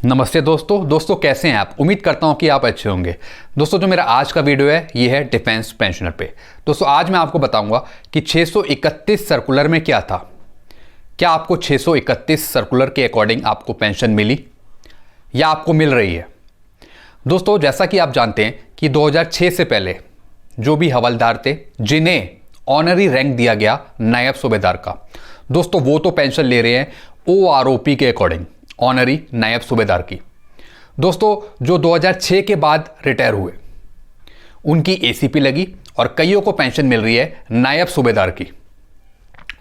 नमस्ते दोस्तों कैसे हैं आप। उम्मीद करता हूं कि आप अच्छे होंगे। दोस्तों जो मेरा आज का वीडियो है ये है डिफेंस पेंशनर पे। दोस्तों आज मैं आपको बताऊंगा कि 631 सर्कुलर में क्या था। क्या आपको 631 सर्कुलर के अकॉर्डिंग आपको पेंशन मिली या आपको मिल रही है। दोस्तों जैसा कि आप जानते हैं कि 2006 से पहले जो भी हवलदार थे जिन्हें ऑनरी रैंक दिया गया नायब सूबेदार का, दोस्तों वो तो पेंशन ले रहे हैं OROP के अकॉर्डिंग, ऑनरी नायब सूबेदार की। दोस्तों जो 2006 के बाद रिटायर हुए उनकी ACP लगी और कईयों को पेंशन मिल रही है नायब सूबेदार की।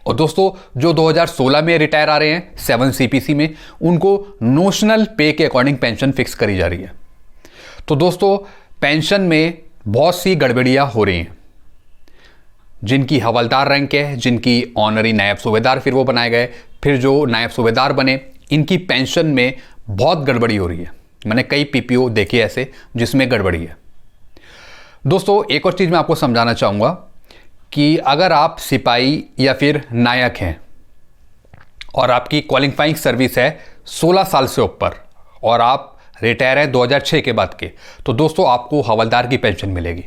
और दोस्तों जो 2016 में रिटायर आ रहे हैं 7 CPC में, उनको नोशनल पे के अकॉर्डिंग पेंशन फिक्स करी जा रही है। तो दोस्तों पेंशन में बहुत सी गड़बड़ियां हो रही हैं। जिनकी हवलदार रैंक है, जिनकी ऑनरी नायब सूबेदार फिर वो बनाए गए, फिर जो नायब सूबेदार बने, इनकी पेंशन में बहुत गड़बड़ी हो रही है। मैंने कई PPO देखे ऐसे जिसमें गड़बड़ी है। दोस्तों एक और चीज़ मैं आपको समझाना चाहूँगा कि अगर आप सिपाही या फिर नायक हैं और आपकी क्वालिफाइंग सर्विस है 16 साल से ऊपर और आप रिटायर हैं 2006 के बाद के, तो दोस्तों आपको हवलदार की पेंशन मिलेगी।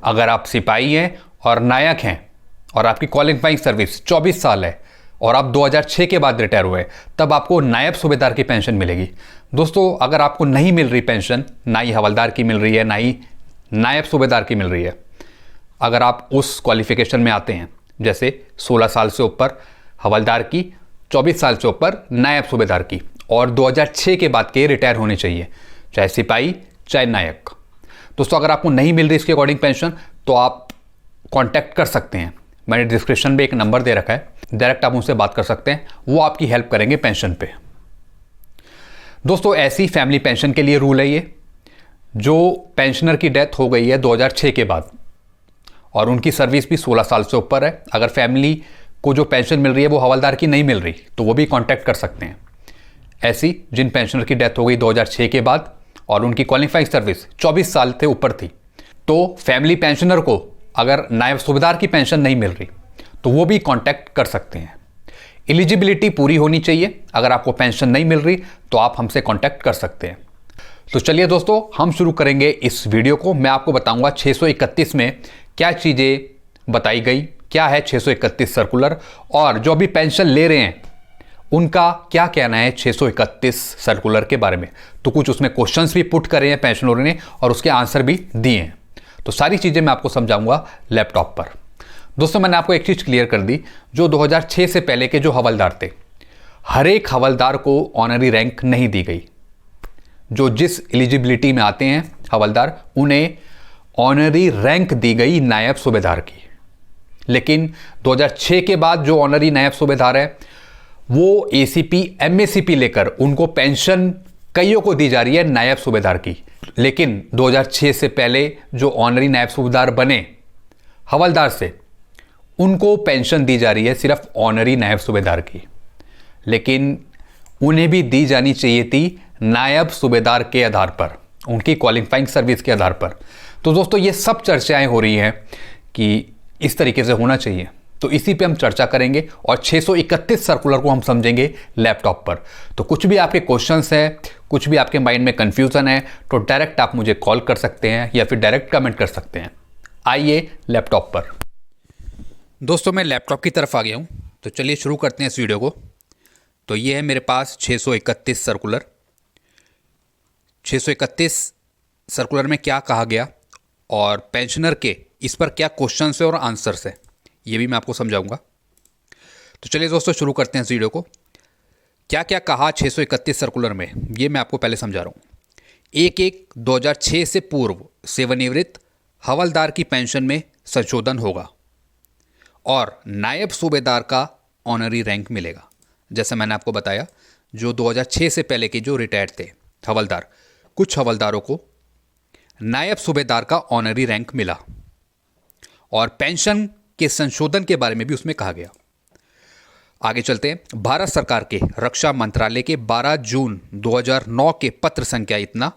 अगर आप सिपाही हैं और नायक हैं और आपकी क्वालिफाइंग सर्विस 24 साल है और आप 2006 के बाद रिटायर हुए, तब आपको नायब सूबेदार की पेंशन मिलेगी। दोस्तों अगर आपको नहीं मिल रही पेंशन, ना ही हवलदार की मिल रही है ना ही नायब सूबेदार की मिल रही है, अगर आप उस क्वालिफिकेशन में आते हैं जैसे 16 साल से ऊपर हवलदार की, 24 साल से ऊपर नायब सूबेदार की और 2006 के बाद के रिटायर होने चाहिए, चाहे सिपाही चाहे नायक। दोस्तों अगर आपको नहीं मिल रही इसके अकॉर्डिंग पेंशन तो आप कांटेक्ट कर सकते हैं। मैंने डिस्क्रिप्शन में एक नंबर दे रखा है, डायरेक्ट आप उनसे बात कर सकते हैं, वो आपकी हेल्प करेंगे पेंशन पे। दोस्तों ऐसी फैमिली पेंशन के लिए रूल है ये, जो पेंशनर की डेथ हो गई है 2006 के बाद और उनकी सर्विस भी 16 साल से ऊपर है, अगर फैमिली को जो पेंशन मिल रही है वो हवलदार की नहीं मिल रही तो वो भी कांटेक्ट कर सकते हैं। ऐसी जिन पेंशनर की डेथ हो गई 2006 के बाद और उनकी क्वालिफाइंग सर्विस 24 साल से ऊपर थी, तो फैमिली पेंशनर को अगर नायब सूबेदार की पेंशन नहीं मिल रही तो वो भी कांटेक्ट कर सकते हैं। एलिजिबिलिटी पूरी होनी चाहिए। अगर आपको पेंशन नहीं मिल रही तो आप हमसे कांटेक्ट कर सकते हैं। तो चलिए दोस्तों हम शुरू करेंगे इस वीडियो को। मैं आपको बताऊंगा 631 में क्या चीज़ें बताई गई, क्या है 631 सर्कुलर और जो अभी पेंशन ले रहे हैं उनका क्या कहना है 631 सर्कुलर के बारे में। तो कुछ उसमें क्वेश्चंस भी पुट करे हैं पेंशनरों ने और उसके आंसर भी दिए हैं। तो सारी चीज़ें मैं आपको समझाऊंगा लैपटॉप पर। दोस्तों मैंने आपको एक चीज़ क्लियर कर दी, जो 2006 से पहले के जो हवलदार थे, हर एक हवलदार को ऑनरी रैंक नहीं दी गई। जो जिस एलिजिबिलिटी में आते हैं हवलदार, उन्हें ऑनरी रैंक दी गई नायब सूबेदार की। लेकिन 2006 के बाद जो ऑनरी नायब सूबेदार है वो ACP MACP लेकर उनको पेंशन कईयों को दी जा रही है नायब सूबेदार की। लेकिन 2006 से पहले जो ऑनरी नायब सूबेदार बने हवलदार से, उनको पेंशन दी जा रही है सिर्फ ऑनरी नायब सूबेदार की। लेकिन उन्हें भी दी जानी चाहिए थी नायब सूबेदार के आधार पर, उनकी क्वालिफाइंग सर्विस के आधार पर। तो दोस्तों ये सब चर्चाएं हो रही हैं कि इस तरीके से होना चाहिए, तो इसी पे हम चर्चा करेंगे और 631 सर्कुलर को हम समझेंगे लैपटॉप पर। तो कुछ भी आपके क्वेश्चंस हैं, कुछ भी आपके माइंड में कन्फ्यूज़न है, तो डायरेक्ट आप मुझे कॉल कर सकते हैं या फिर डायरेक्ट कमेंट कर सकते हैं। आइए लैपटॉप पर। दोस्तों मैं लैपटॉप की तरफ आ गया हूँ, तो चलिए शुरू करते हैं इस वीडियो को। तो ये है मेरे पास 631 सर्कुलर। 631 सर्कुलर में क्या कहा गया और पेंशनर के इस पर क्या क्वेश्चंस है और आंसर्स है, ये भी मैं आपको समझाऊंगा। तो चलिए दोस्तों शुरू करते हैं इस वीडियो को। क्या क्या कहा 631 सर्कुलर में, ये मैं आपको पहले समझा रहा हूँ। 1/1/2006 से पूर्व सेवानिवृत्त हवलदार की पेंशन में संशोधन होगा और नायब सूबेदार का ऑनरी रैंक मिलेगा। जैसे मैंने आपको बताया, जो 2006 से पहले के जो रिटायर्ड थे हवलदार, कुछ हवलदारों को नायब सूबेदार का ऑनरी रैंक मिला और पेंशन के संशोधन के बारे में भी उसमें कहा गया। आगे चलते हैं। भारत सरकार के रक्षा मंत्रालय के 12 जून 2009 के पत्र संख्या इतना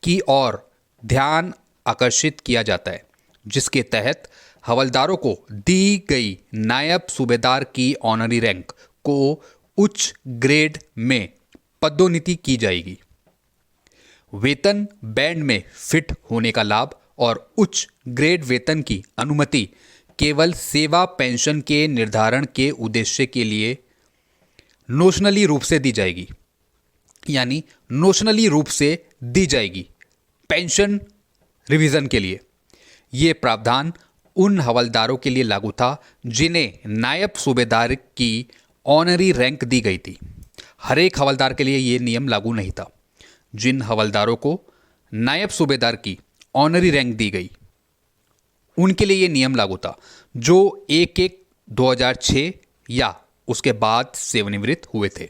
की ओर ध्यान आकर्षित किया जाता है, जिसके तहत हवलदारों को दी गई नायब सूबेदार की ऑनरी रैंक को उच्च ग्रेड में पदोन्नति की जाएगी। वेतन बैंड में फिट होने का लाभ और उच्च ग्रेड वेतन की अनुमति केवल सेवा पेंशन के निर्धारण के उद्देश्य के लिए नोशनली रूप से दी जाएगी, यानी नोशनली रूप से दी जाएगी पेंशन रिवीजन के लिए। ये प्रावधान उन हवलदारों के लिए लागू था जिन्हें नायब सूबेदार की ऑनरी रैंक दी गई थी। हर एक हवलदार के लिए ये नियम लागू नहीं था। जिन हवलदारों को नायब सूबेदार की ऑनरी रैंक दी गई उनके लिए ये नियम लागू था, जो 1/1/2006 या उसके बाद सेवानिवृत्त हुए थे।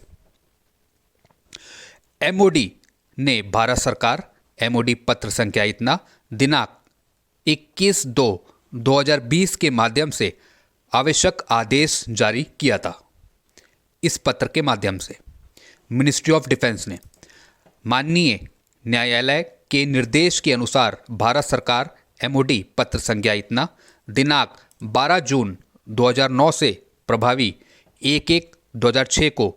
एमओडी ने भारत सरकार एमओडी पत्र संख्या इतना दिनांक 21/2/2020 के माध्यम से आवश्यक आदेश जारी किया था। इस पत्र के माध्यम से मिनिस्ट्री ऑफ डिफेंस ने माननीय न्यायालय के निर्देश के अनुसार भारत सरकार एमओडी पत्र संख्या इतना दिनांक 12 जून 2009 से प्रभावी 1/1/2006 को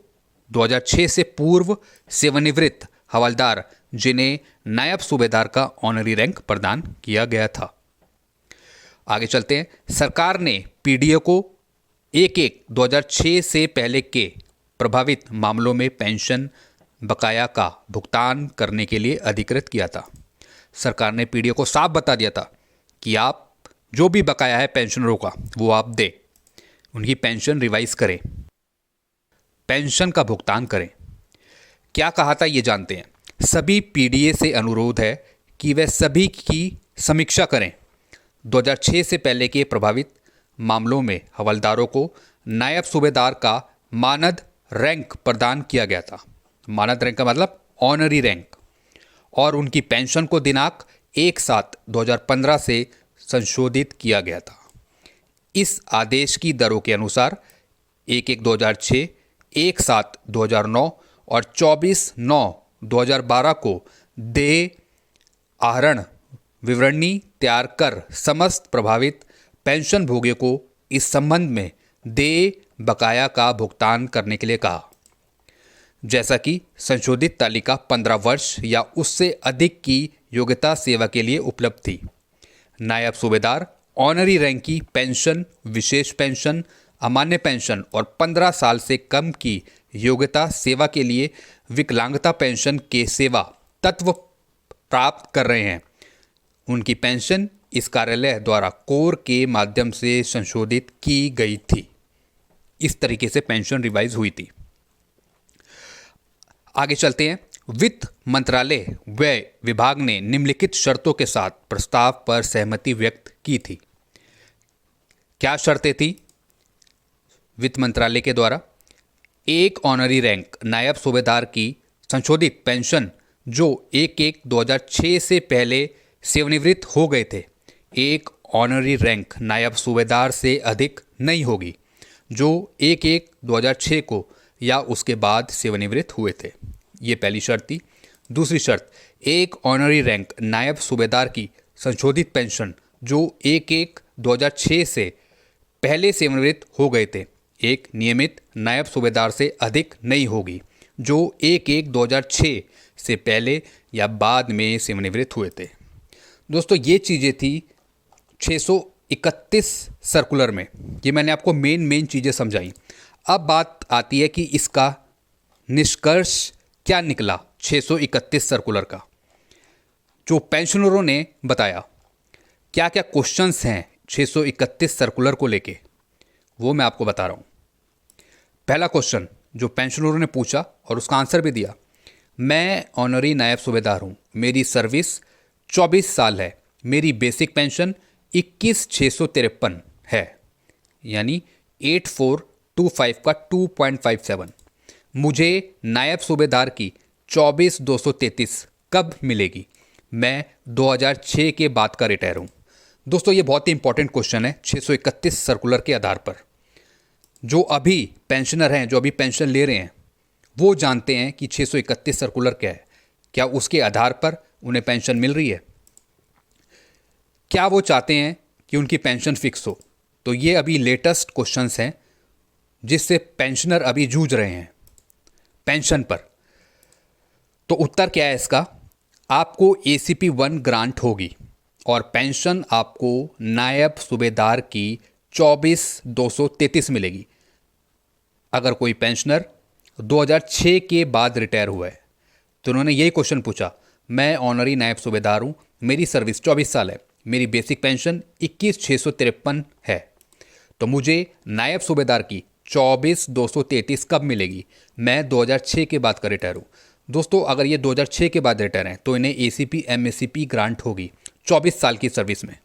2006 से पूर्व सेवानिवृत्त हवलदार जिन्हें नायब सूबेदार का ऑनरी रैंक प्रदान किया गया था। आगे चलते हैं। सरकार ने पीडीए को 1/1/2006 से पहले के प्रभावित मामलों में पेंशन बकाया का भुगतान करने के लिए अधिकृत किया था। सरकार ने पीडीए को साफ बता दिया था कि आप जो भी बकाया है पेंशनरों का वो आप दें, उनकी पेंशन रिवाइज करें, पेंशन का भुगतान करें। क्या कहा था ये जानते हैं। सभी पीडीए से अनुरोध है कि वे सभी की समीक्षा करें। 2006 से पहले के प्रभावित मामलों में हवलदारों को नायब सूबेदार का मानद रैंक प्रदान किया गया था। मानद रैंक का मतलब ऑनरी रैंक, और उनकी पेंशन को दिनांक 1/7/2015 से संशोधित किया गया था। इस आदेश की दरों के अनुसार 1/1/2006, 1/7/2009 और 24/9/2012 को देय आहरण विवरणी तैयार कर समस्त प्रभावित पेंशन भोगियों को इस संबंध में देय बकाया का भुगतान करने के लिए कहा। जैसा कि संशोधित तालिका 15 वर्ष या उससे अधिक की योग्यता सेवा के लिए उपलब्ध थी। नायब सूबेदार ऑनरी रैंक की पेंशन, विशेष पेंशन, अमान्य पेंशन और 15 साल से कम की योग्यता सेवा के लिए विकलांगता पेंशन के सेवा तत्व प्राप्त कर रहे हैं, उनकी पेंशन इस कार्यालय द्वारा कोर के माध्यम से संशोधित की गई थी। इस तरीके से पेंशन रिवाइज हुई थी। आगे चलते हैं। वित्त मंत्रालय व्यय विभाग ने निम्नलिखित शर्तों के साथ प्रस्ताव पर सहमति व्यक्त की थी। क्या शर्तें थी वित्त मंत्रालय के द्वारा? एक ऑनरी रैंक नायब सूबेदार की संशोधित पेंशन जो 1/1/2006 से पहले सेवानिवृत्त हो गए थे, एक ऑनरी रैंक नायब सूबेदार से अधिक नहीं होगी जो 1/1/2006 को या उसके बाद सेवानिवृत्त हुए थे। ये पहली शर्त थी। दूसरी शर्त, एक ऑनरी रैंक नायब सूबेदार की संशोधित पेंशन जो 1/1/2006 से पहले सेवानिवृत्त हो गए थे, एक नियमित नायब सूबेदार से अधिक नहीं होगी जो 1/1/2006 से पहले या बाद में सेवानिवृत्त हुए थे। दोस्तों, ये चीज़ें थी 631 सर्कुलर में। ये मैंने आपको मेन चीज़ें समझाई। अब बात आती है कि इसका निष्कर्ष क्या निकला 631 सर्कुलर का। जो पेंशनरों ने बताया, क्या क्या क्वेश्चंस हैं 631 सर्कुलर को लेके, वो मैं आपको बता रहा हूँ। पहला क्वेश्चन जो पेंशनरों ने पूछा और उसका आंसर भी दिया, मैं ऑनरी नायब सूबेदार हूँ, मेरी सर्विस 24 साल है, मेरी बेसिक पेंशन 21,653 है, यानी 8425 का 2.57। मुझे नायब सूबेदार की 24,233 कब मिलेगी? मैं 2006 के बाद का रिटायर हूँ। दोस्तों, ये बहुत ही इंपॉर्टेंट क्वेश्चन है 631 सर्कुलर के आधार पर। जो अभी पेंशनर हैं, जो अभी पेंशन ले रहे हैं, वो जानते हैं कि 631 सर्कुलर क्या है। क्या उसके आधार पर उन्हें पेंशन मिल रही है? क्या वो चाहते हैं कि उनकी पेंशन फिक्स हो? तो ये अभी लेटेस्ट क्वेश्चंस हैं जिससे पेंशनर अभी जूझ रहे हैं पेंशन पर। तो उत्तर क्या है इसका? आपको ACP-1 ग्रांट होगी और पेंशन आपको नायब सूबेदार की 24,233 मिलेगी। अगर कोई पेंशनर 2006 के बाद रिटायर हुआ है तो उन्होंने यही क्वेश्चन पूछा, मैं ऑनरी नायब सूबेदार हूँ, मेरी सर्विस 24 साल है, मेरी बेसिक पेंशन 21,653 है, तो मुझे नायब सूबेदार की 24,233 कब मिलेगी? मैं 2006 के बाद का रिटायर हूँ। दोस्तों, अगर ये 2006 के बाद रिटायर हैं तो इन्हें ACP MACP ग्रांट होगी 24 साल की सर्विस में,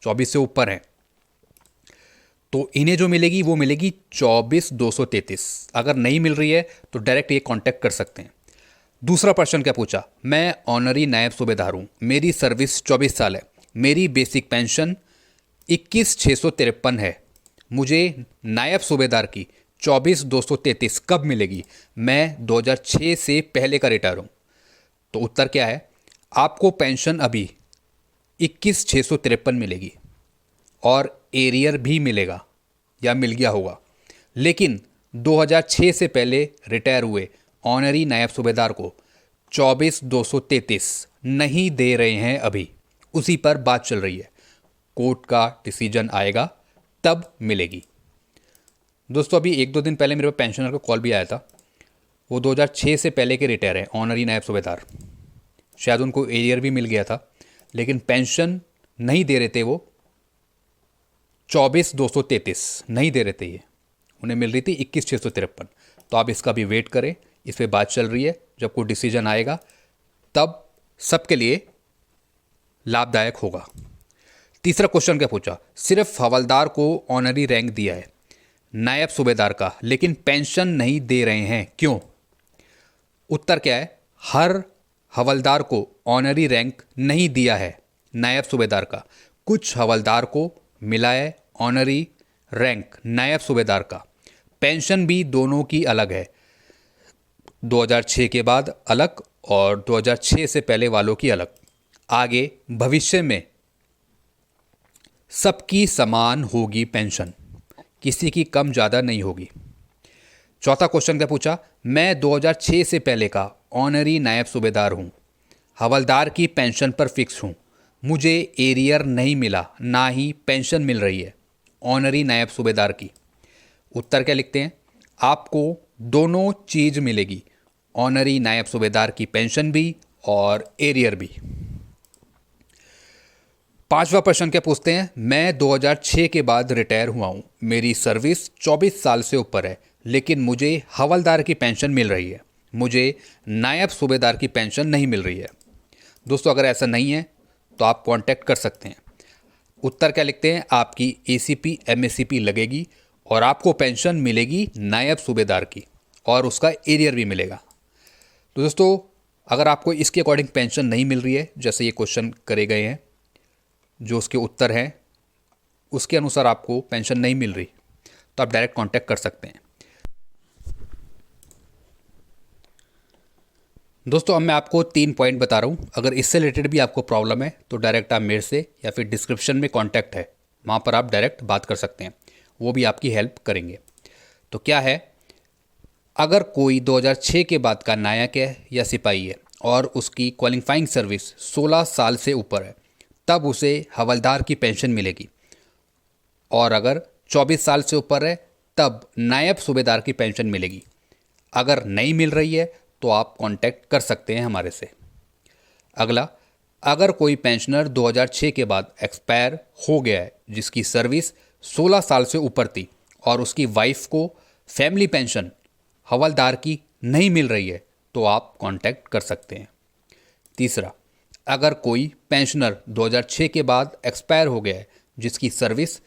24 से ऊपर है तो इन्हें जो मिलेगी वो मिलेगी 24,233। अगर नहीं मिल रही है तो डायरेक्ट ये कांटेक्ट कर सकते हैं। दूसरा प्रश्न क्या पूछा? मैं ऑनरी नायब सूबेदार हूँ, मेरी सर्विस 24 साल है, मेरी बेसिक पेंशन 21,653 है, मुझे नायब सूबेदार की 24,233 कब मिलेगी? मैं 2006 से पहले का रिटायर हूँ। तो उत्तर क्या है? आपको पेंशन अभी 21,653 मिलेगी और एरियर भी मिलेगा या मिल गया होगा, लेकिन 2006 से पहले रिटायर हुए ऑनरी नायब सूबेदार को 24,233 नहीं दे रहे हैं अभी, उसी पर बात चल रही है। कोर्ट का डिसीजन आएगा तब मिलेगी। दोस्तों, अभी 1-2 दिन पहले मेरे पास पेंशनर का कॉल भी आया था। वो 2006 से पहले के रिटायर हैं, ऑनरी नायब सूबेदार। शायद उनको एरियर भी मिल गया था, लेकिन पेंशन नहीं दे रहे थे वो 24,233 नहीं दे रहे थे, ये उन्हें मिल रही थी 21,653। तो आप इसका भी वेट करें, इस पर बात चल रही है, जब कोई डिसीजन आएगा तब सबके लिए लाभदायक होगा। तीसरा क्वेश्चन क्या पूछा? सिर्फ हवलदार को ऑनरी रैंक दिया है नायब सूबेदार का, लेकिन पेंशन नहीं दे रहे हैं, क्यों? उत्तर क्या है? हर हवलदार को ऑनरी रैंक नहीं दिया है नायब सूबेदार का, कुछ हवलदार को मिला है ऑनरी रैंक नायब सूबेदार का। पेंशन भी दोनों की अलग है, 2006 के बाद अलग और 2006 से पहले वालों की अलग। आगे भविष्य में सबकी समान होगी पेंशन, किसी की कम ज़्यादा नहीं होगी। चौथा क्वेश्चन क्या पूछा? मैं 2006 से पहले का ऑनरी नायब सूबेदार हूँ, हवलदार की पेंशन पर फिक्स हूँ, मुझे एरियर नहीं मिला, ना ही पेंशन मिल रही है ऑनरी नायब सूबेदार की। उत्तर क्या लिखते हैं? आपको दोनों चीज़ मिलेगी, ऑनरी नायब सूबेदार की पेंशन भी और एरियर भी। पांचवा प्रश्न क्या पूछते हैं? मैं 2006 के बाद रिटायर हुआ हूँ, मेरी सर्विस 24 साल से ऊपर है, लेकिन मुझे हवलदार की पेंशन मिल रही है, मुझे नायब सूबेदार की पेंशन नहीं मिल रही है। दोस्तों, अगर ऐसा नहीं है तो आप कांटेक्ट कर सकते हैं। उत्तर क्या लिखते हैं? आपकी ACP MACP लगेगी और आपको पेंशन मिलेगी नायब सूबेदार की और उसका एरियर भी मिलेगा। तो दोस्तों, अगर आपको इसके अकॉर्डिंग पेंशन नहीं मिल रही है, जैसे ये क्वेश्चन करे गए हैं, जो उसके उत्तर हैं उसके अनुसार आपको पेंशन नहीं मिल रही, तो आप डायरेक्ट कांटेक्ट कर सकते हैं। दोस्तों, अब मैं आपको 3 पॉइंट बता रहा हूँ। अगर इससे रिलेटेड भी आपको प्रॉब्लम है तो डायरेक्ट आप मेरे से या फिर डिस्क्रिप्शन में कांटेक्ट है, वहाँ पर आप डायरेक्ट बात कर सकते हैं, वो भी आपकी हेल्प करेंगे। तो क्या है? अगर कोई 2006 के बाद का नायक है या सिपाही है और उसकी क्वालिफाइंग सर्विस 16 साल से ऊपर है, तब उसे हवलदार की पेंशन मिलेगी, और अगर 24 साल से ऊपर है तब नायब सूबेदार की पेंशन मिलेगी। अगर नहीं मिल रही है तो आप कांटेक्ट कर सकते हैं हमारे से। अगला, अगर कोई पेंशनर 2006 के बाद एक्सपायर हो गया है, जिसकी सर्विस 16 साल से ऊपर थी और उसकी वाइफ को फैमिली पेंशन हवलदार की नहीं मिल रही है, तो आप कांटेक्ट कर सकते हैं। तीसरा, अगर कोई पेंशनर 2006 के बाद एक्सपायर हो गया है, जिसकी सर्विस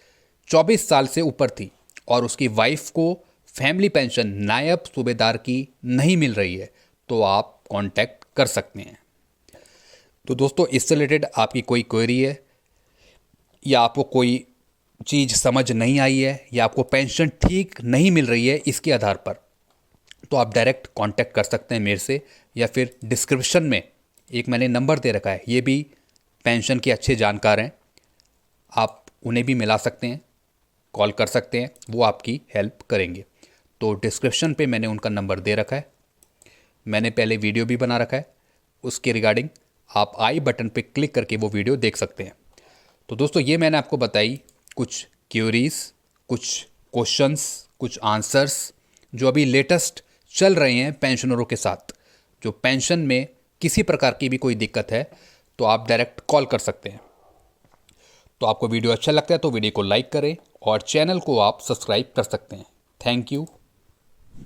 24 साल से ऊपर थी और उसकी वाइफ को फैमिली पेंशन नायब सूबेदार की नहीं मिल रही है, तो आप कांटेक्ट कर सकते हैं। तो दोस्तों, इससे रिलेटेड आपकी कोई क्वेरी है या आपको कोई चीज़ समझ नहीं आई है या आपको पेंशन ठीक नहीं मिल रही है इसके आधार पर, तो आप डायरेक्ट कांटेक्ट कर सकते हैं मेरे से, या फिर डिस्क्रिप्शन में एक मैंने नंबर दे रखा है, ये भी पेंशन के अच्छे जानकार हैं, आप उन्हें भी मिला सकते हैं, कॉल कर सकते हैं, वो आपकी हेल्प करेंगे। तो डिस्क्रिप्शन पे मैंने उनका नंबर दे रखा है, मैंने पहले वीडियो भी बना रखा है, उसके रिगार्डिंग आप आई बटन पे क्लिक करके वो वीडियो देख सकते हैं। तो दोस्तों ये मैंने आपको बताई कुछ क्यूरीज, कुछ क्वेश्चंस, कुछ आंसर्स जो अभी लेटेस्ट चल रहे हैं पेंशनरों के साथ। जो पेंशन में किसी प्रकार की भी कोई दिक्कत है तो आप डायरेक्ट कॉल कर सकते हैं। तो आपको वीडियो अच्छा लगता है तो वीडियो को लाइक करें और चैनल को आप सब्सक्राइब कर सकते हैं। Thank you.